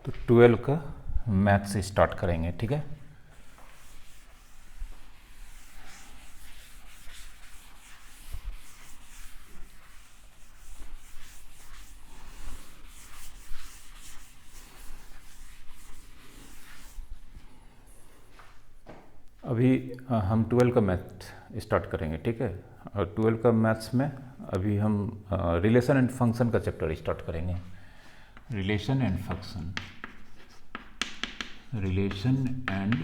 तो 12 का मैथ से स्टार्ट करेंगे, ठीक है। अभी हम 12 का मैथ स्टार्ट करेंगे, ठीक है। और 12 का मैथ्स में अभी हम रिलेशन एंड फंक्शन का चैप्टर स्टार्ट करेंगे। Relation and function, relation and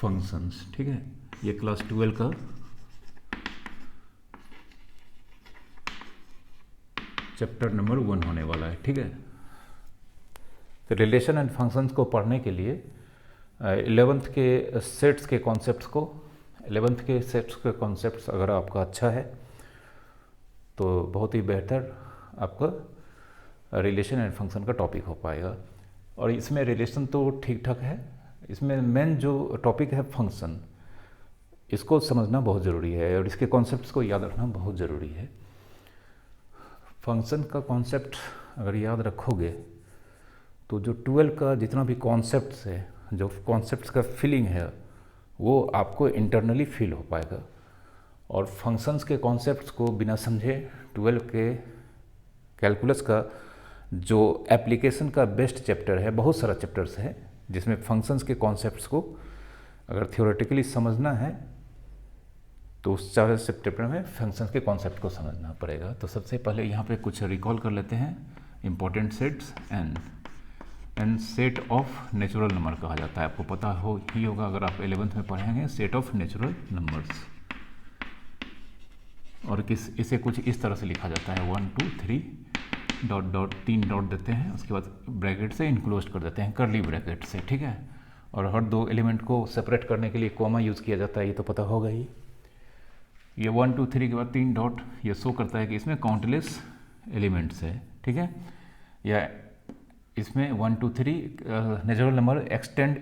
functions, ठीक है। ये क्लास 12 का चैप्टर नंबर 1 होने वाला है, ठीक है। तो रिलेशन एंड फंक्शंस को पढ़ने के लिए 11th के सेट्स के कॉन्सेप्ट्स अगर आपका अच्छा है तो बहुत ही बेहतर आपका रिलेशन एंड फंक्शन का टॉपिक हो पाएगा। और इसमें रिलेशन तो ठीक ठाक है, इसमें मेन जो टॉपिक है फंक्शन, इसको समझना बहुत ज़रूरी है और इसके कॉन्सेप्ट्स को याद रखना बहुत ज़रूरी है। फंक्शन का कॉन्सेप्ट अगर याद रखोगे तो जो 12 का जितना भी कॉन्सेप्ट्स है, जो कॉन्सेप्ट्स का फीलिंग है, वो आपको इंटरनली फील हो पाएगा। और फंक्शंस के कॉन्सेप्ट्स को बिना समझे 12 के कैलकुलस का जो एप्लीकेशन का बेस्ट चैप्टर है, बहुत सारा चैप्टर्स है जिसमें फंक्शंस के कॉन्सेप्ट्स को अगर थियोरेटिकली समझना है तो उस 4 चैप्टर में फंक्शंस के कॉन्सेप्ट को समझना पड़ेगा। तो सबसे पहले यहाँ पे कुछ रिकॉल कर लेते हैं। Important sets, N set of natural number कहा जाता है, आपको पता हो ही होगा अगर आप 11th में पढ़ेंगे, सेट ऑफ नेचुरल नंबर्स। और इसे कुछ इस तरह से लिखा जाता है 1 2 3 डॉट डॉट 3 डॉट देते हैं, उसके बाद ब्रैकेट से इनक्लोज कर देते हैं, करली ब्रैकेट से, ठीक है। और हर 2 एलिमेंट को सेपरेट करने के लिए कॉमा यूज़ किया जाता है, ये तो पता होगा ही। ये 1 2 3 के बाद 3 डॉट ये शो करता है कि इसमें काउंटलेस एलिमेंट्स है, ठीक है। या इसमें 1 2 3 नेचुरल नंबर एक्सटेंड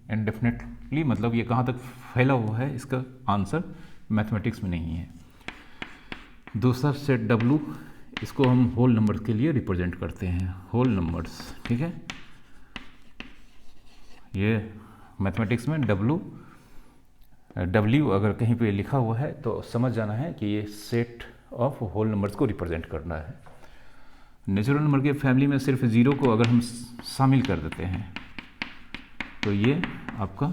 इंडेफिनेटली मतलब ये कहाँ तक फैला हुआ है, इसका आंसर मैथमेटिक्स में नहीं है। दूसरा सेट W, इसको हम होल नंबर के लिए रिप्रेजेंट करते हैं, होल नंबर्स, ठीक है। ये मैथमेटिक्स में W अगर कहीं पे लिखा हुआ है तो समझ जाना है कि ये सेट ऑफ होल नंबर्स को रिप्रेजेंट करना है। नेचुरल नंबर के फैमिली में सिर्फ 0 को अगर हम शामिल कर देते हैं तो ये आपका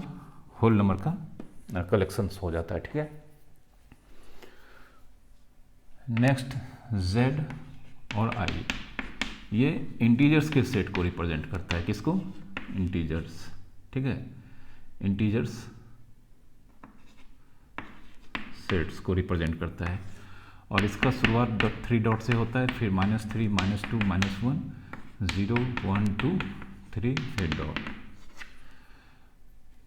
होल नंबर का कलेक्शंस हो जाता है, ठीक है। नेक्स्ट Z और I, ये इंटीजर्स के सेट को रिप्रेजेंट करता है, किसको? इंटीजर्स, ठीक है। इंटीजर्स सेट्स को रिप्रेजेंट करता है और इसका शुरुआत 3 डॉट से होता है, फिर -3 -2 -1 0 1 2 3 फिर डॉट,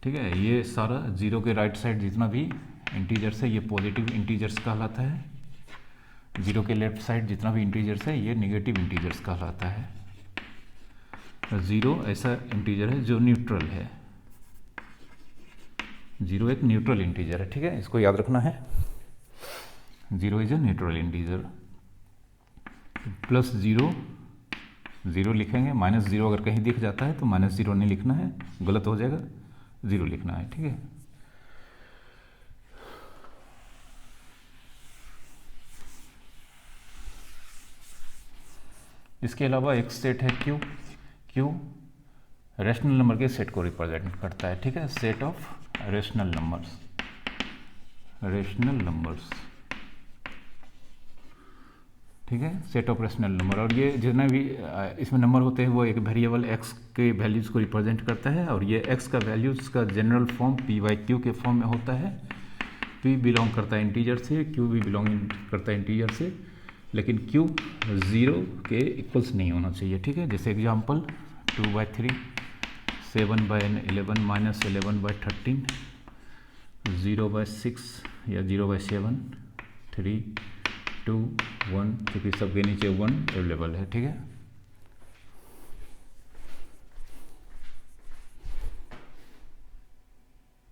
ठीक है। ये सारा 0 के राइट साइड जितना भी इंटीजर्स है ये पॉजिटिव इंटीजर्स कहलाता है, 0 के लेफ्ट साइड जितना भी इंटीजर्स है ये नेगेटिव इंटीजर्स कहलाता है। 0 ऐसा इंटीजर है जो न्यूट्रल है, 0 एक न्यूट्रल इंटीजर है, ठीक है, इसको याद रखना है। 0 is a neutral integer. Plus 0 लिखेंगे, -0 अगर कहीं दिख जाता है तो -0 नहीं लिखना है, गलत हो जाएगा, 0 लिखना है, ठीक है। इसके अलावा एक सेट है Q रेशनल नंबर के सेट को रिप्रेजेंट करता है, ठीक है। सेट ऑफ रेशनल नंबर्स, ठीक है, सेट ऑफ रेशनल नंबर। और ये जितने भी इसमें नंबर होते हैं वो एक वेरिएबल x के वैल्यूज़ को रिप्रेजेंट करता है और ये x का वैल्यूज़ का जनरल फॉर्म p/q के फॉर्म में होता है। p बिलोंग करता है इंटीजर से, q भी बिलोंग करता है इंटीजर से, लेकिन q 0 के इक्वल्स नहीं होना चाहिए, ठीक है। जैसे एग्जांपल 2/3 7/11 -11/13 0/6 या 0/7 3 2 1, क्योंकि सबके नीचे 1 अवेलेबल है, ठीक है।